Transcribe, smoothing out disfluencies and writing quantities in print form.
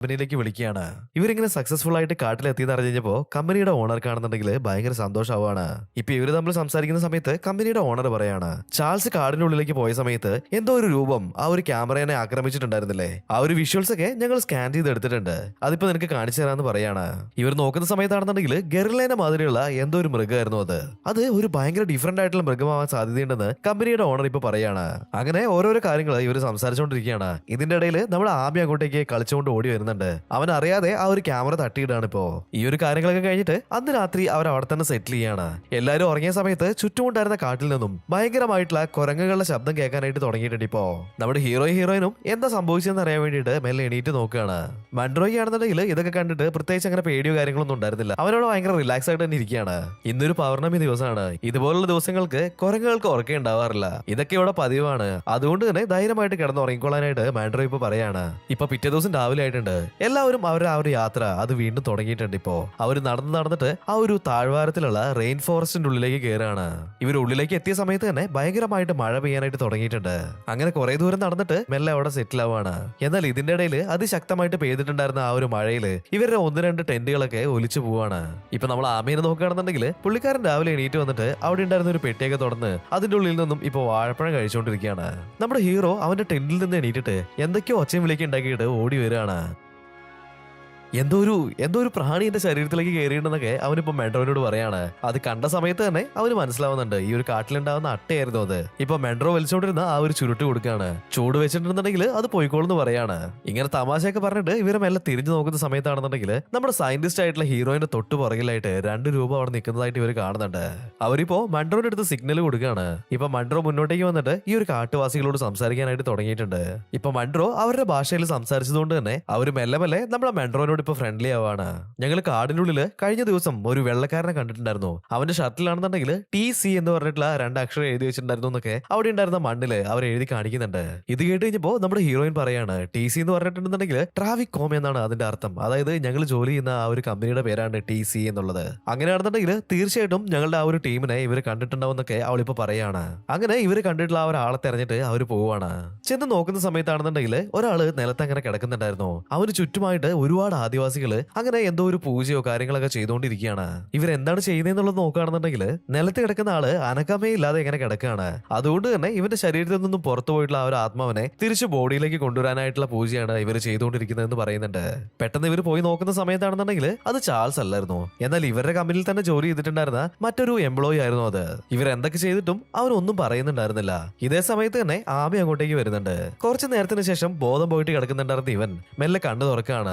കമ്പനിയിലേക്ക് വിളിക്കുകയാണ്. ഇവരിങ്ങനെ സക്സസ്ഫുൾ ആയിട്ട് കാട്ടിലെത്തിയെന്ന് അറിഞ്ഞപ്പോ കമ്പനിയുടെ ഓണർ കാണുന്നുണ്ടെങ്കിൽ ഭയങ്കര സന്തോഷമാവാണ്. ഇപ്പൊ ഇവര് തമ്മിൽ സംസാരിക്കുന്ന സമയത്ത് കമ്പനിയുടെ ഓണർ പറയാണ്, ചാൾസ് കാടിന്റെ ഉള്ളിലേക്ക് പോയ സമയത്ത് എന്തോ ഒരു രൂപം ആ ഒരു ക്യാമറയെ ആക്രമിച്ചിട്ടുണ്ടായിരുന്നില്ലേ, ആ ഒരു വിഷ്വൽസ് ഒക്കെ ഞങ്ങൾ സ്കാൻ ചെയ്ത് എടുത്തിട്ടുണ്ട്, അതിപ്പോ നിനക്ക് കാണിച്ചു തരാന്ന് പറയാണ്. ഇവർ നോക്കുന്ന സമയത്താണെന്നുണ്ടെങ്കിൽ ഗറിലേനെ മാതിരിയുള്ള എന്തോ ഒരു മൃഗമായിരുന്നു അത് ഒരു ഭയങ്കര ഡിഫറന്റ് ആയിട്ടുള്ള മൃഗമാവാൻ സാധ്യതയുണ്ടെന്ന് കമ്പനിയുടെ ഓണർ ഇപ്പൊ പറയാണ്. അങ്ങനെ ഓരോരോ കാര്യങ്ങൾ ഇവർ സംസാരിച്ചുകൊണ്ടിരിക്കുകയാണ്. ഇതിന്റെ ഇടയിൽ നമ്മുടെ ആബി അങ്ങോട്ടേക്ക് കളിച്ചുകൊണ്ട് ഓടി വരുന്നുണ്ട്. അവൻ അറിയാതെ ആ ഒരു ക്യാമറ തട്ടിയിടാണ് ഇപ്പോ. ഈ ഒരു കാര്യങ്ങളൊക്കെ കഴിഞ്ഞിട്ട് അന്ന് രാത്രി അവർ അവിടെ തന്നെ സെറ്റിൽ ചെയ്യാണ്. എല്ലാവരും ഉറങ്ങിയ സമയത്ത് ചുറ്റുമുണ്ടായിരുന്ന കാട്ടിൽ നിന്നും ഭയങ്കരമായിട്ടുള്ള കുരങ്ങുകളുടെ ശബ്ദം കേൾക്കാനായിട്ട് തുടങ്ങിയിട്ടുണ്ട്. ഇപ്പോ നമ്മുടെ ഹീറോയിനും എന്താ സംഭവിച്ചതെന്ന് അറിയാൻ വേണ്ടിയിട്ട് മെല്ലെ എണീറ്റ് നോക്കുകയാണ്. മൺട്രോയി ആണെന്നുണ്ടെങ്കിൽ ഇതൊക്കെ കണ്ടിട്ട് പ്രത്യേകിച്ച് അങ്ങനെ പേടിയോ കാര്യങ്ങളൊന്നും ഉണ്ടായിരുന്നില്ല. അവനോട് ഭയങ്കര റിലാക്സ് ആയിട്ട് തന്നെ ഇരിക്കുകയാണ്. ഇന്നൊരു പൗർണമി ദിവസമാണ്. ഇതുപോലുള്ള ദിവസങ്ങൾക്ക് കുരങ്ങുകൾക്ക് ഉറക്കം ഉണ്ടാവാറില്ല. ഇതൊക്കെ ഇവിടെ പതിവാണ്. അതുകൊണ്ട് തന്നെ ധൈര്യമായിട്ട് കിടന്ന് ഉറങ്ങിക്കൊള്ളാനായിട്ട് മാൻഡ്രോ ഇപ്പൊ പറയാണ്. ഇപ്പൊ പിറ്റേ ദിവസം രാവിലെ ആയിട്ടുണ്ട്. എല്ലാവരും അവരുടെ ആ ഒരു യാത്ര അത് വീണ്ടും തുടങ്ങിയിട്ടുണ്ട്. ഇപ്പോ അവര് നടന്നിട്ട് ആ ഒരു താഴ്വാരത്തിലുള്ള റെയിൻ ഫോറസ്റ്റിന്റെ ഉള്ളിലേക്ക് കയറാണ്. ഇവർ ഉള്ളിലേക്ക് എത്തിയ സമയത്ത് തന്നെ ഭയങ്കരമായിട്ട് മഴ പെയ്യാനായിട്ട് തുടങ്ങിയിട്ടുണ്ട്. അങ്ങനെ കുറെ ദൂരം നടന്നിട്ട് മെല്ലെ അവിടെ സെറ്റിൽ ആവാണ്. എന്നാൽ ഇതിന്റെ ഇടയിൽ അതിശക്തമായിട്ട് പെയ്തിട്ടുണ്ടായിരുന്ന ആ ഒരു മഴയില് ഇവരുടെ ഒന്ന് രണ്ട് ടെന്റുകളൊക്കെ ഒലിച്ചു പോവാണ്. ഇപ്പൊ നമ്മൾ ആമീനെ നോക്കുകയാണെന്നുണ്ടെങ്കിൽ പുള്ളിക്കാരൻ രാവിലെ എണീറ്റ് വന്നിട്ട് അവിടെ ഉണ്ടായിരുന്ന ഒരു പെട്ടിയൊക്കെ തുറന്ന് അതിന്റെ ഉള്ളിൽ നിന്നും ഇപ്പൊ വാഴപ്പഴം കഴിച്ചുകൊണ്ടിരിക്കുകയാണ്. നമ്മുടെ ഹീറോ അവന്റെ ടെന്റിൽ നിന്ന് എണീറ്റിട്ട് എന്തൊക്കെയോ ഒച്ചയും വിളിയൊക്കെ ഉണ്ടാക്കിയിട്ട് ഓടി വരികയാണ്. എന്തോ ഒരു പ്രാണി എന്റെ ശരീരത്തിലേക്ക് കയറിയിട്ടുണ്ടെന്നൊക്കെ അവനിപ്പോ മെൻട്രോനോട് പറയാണ്. അത് കണ്ട സമയത്ത് തന്നെ അവന് മനസ്സിലാവുന്നുണ്ട് ഈ ഒരു കാട്ടിലുണ്ടാവുന്ന അട്ടയായിരുന്നു അത്. ഇപ്പൊ മെൻട്രോ വലിച്ചോണ്ടിരുന്ന ആ ഒരു ചുരുട്ട് കൊടുക്കുകയാണ്. ചൂട് വെച്ചിട്ടുണ്ടെന്നുണ്ടെങ്കിൽ അത് പോയിക്കോളെന്ന് പറയാണ്. ഇങ്ങനെ തമാശയൊക്കെ പറഞ്ഞിട്ട് ഇവരെ മെല്ലെ തിരിഞ്ഞു നോക്കുന്ന സമയത്താണെന്നുണ്ടെങ്കിൽ നമ്മുടെ സയന്റിസ്റ്റ് ആയിട്ടുള്ള ഹീറോയിന്റെ തൊട്ട് പുറകിലായിട്ട് 2 രൂപ അവിടെ നിൽക്കുന്നതായിട്ട് ഇവർ കാണുന്നുണ്ട്. അവരിപ്പോ മൺട്രോന്റെ അടുത്ത് സിഗ്നൽ കൊടുക്കുകയാണ്. ഇപ്പൊ മൺട്രോ മുന്നോട്ടേക്ക് വന്നിട്ട് ഈ ഒരു കാട്ടുവാസികളോട് സംസാരിക്കാനായിട്ട് തുടങ്ങിയിട്ടുണ്ട്. ഇപ്പൊ മൺട്രോ അവരുടെ ഭാഷയിൽ സംസാരിച്ചതുകൊണ്ട് തന്നെ അവര് മെല്ലെ നമ്മുടെ മെൻട്രോനോട് ഇപ്പൊ ഫ്രണ്ട്ലി ആവാണ്. ഞങ്ങൾ കാടിനുള്ളിൽ കഴിഞ്ഞ ദിവസം ഒരു വെള്ളക്കാരനെ കണ്ടിട്ടുണ്ടായിരുന്നു. അവന്റെ ഷർട്ടിലാണെന്നുണ്ടെങ്കിൽ TC എന്ന് പറഞ്ഞിട്ടുള്ള 2 അക്ഷരം എഴുതി വെച്ചിട്ടുണ്ടായിരുന്നു എന്നൊക്കെ അവിടെ ഉണ്ടായിരുന്ന മണ്ണില് അവർ എഴുതി കാണിക്കുന്നുണ്ട്. ഇത് കേട്ട് കഴിഞ്ഞപ്പോ നമ്മുടെ ഹീറോയിൻ പറയാണ്, TC എന്ന് പറഞ്ഞിട്ടുണ്ടെന്നുണ്ടെങ്കിൽ ട്രാഫിക് കോം എന്നാണ് അതിന്റെ അർത്ഥം. അതായത് ഞങ്ങൾ ജോലി ചെയ്യുന്ന ആ ഒരു കമ്പനിയുടെ പേരാണ് TC എന്നുള്ളത്. അങ്ങനെയാണെന്നുണ്ടെങ്കിൽ തീർച്ചയായിട്ടും ഞങ്ങളുടെ ആ ഒരു ടീമിനെ ഇവർ കണ്ടിട്ടുണ്ടാവുന്നൊക്കെ അവളിപ്പോ പറയാണ്. അങ്ങനെ ഇവര് കണ്ടിട്ടുള്ള ആ ഒരാളെ തെരഞ്ഞിട്ട് അവർ പോവാണ്. ചെന്ന് നോക്കുന്ന സമയത്താണെന്നുണ്ടെങ്കിൽ ഒരാള് നിലത്ത് അങ്ങനെ കിടക്കുന്നുണ്ടായിരുന്നു. അവന് ചുറ്റുമായിട്ട് ഒരുപാട് ആദിവാസികള് അങ്ങനെ എന്തോ ഒരു പൂജയോ കാര്യങ്ങളൊക്കെ ചെയ്തുകൊണ്ടിരിക്കുകയാണ്. ഇവരെന്താണ് ചെയ്യുന്നതെന്നുള്ളത് നോക്കുകയാണെന്നുണ്ടെങ്കിൽ നിലത്ത് കിടക്കുന്ന ആള് അനക്കമേ ഇല്ലാതെ ഇങ്ങനെ കിടക്കുകയാണ്. അതുകൊണ്ട് തന്നെ ഇവന്റെ ശരീരത്തിൽ നിന്നും പുറത്തു പോയിട്ടുള്ള ആ ഒരു ആത്മാവിനെ തിരിച്ചു ബോഡിയിലേക്ക് കൊണ്ടുവരാനായിട്ടുള്ള പൂജയാണ് ഇവർ ചെയ്തുകൊണ്ടിരിക്കുന്നത് എന്ന് പറയുന്നുണ്ട്. പെട്ടെന്ന് ഇവർ പോയി നോക്കുന്ന സമയത്താണെന്നുണ്ടെങ്കിൽ അത് ചാൾസ് അല്ലായിരുന്നു. എന്നാൽ ഇവരുടെ കമ്പനിയിൽ തന്നെ ജോലി ചെയ്തിട്ടുണ്ടായിരുന്ന മറ്റൊരു എംപ്ലോയി ആയിരുന്നു അത്. ഇവരെന്തൊക്കെ ചെയ്തിട്ടും അവനൊന്നും പറയുന്നുണ്ടായിരുന്നില്ല. ഇതേ സമയത്ത് തന്നെ ആമി അങ്ങോട്ടേക്ക് വരുന്നുണ്ട്. കുറച്ചു നേരത്തിന് ശേഷം ബോധം പോയിട്ട് കിടക്കുന്നുണ്ടായിരുന്ന ഇവൻ മെല്ലെ കണ്ണു തുറക്കുകയാണ്.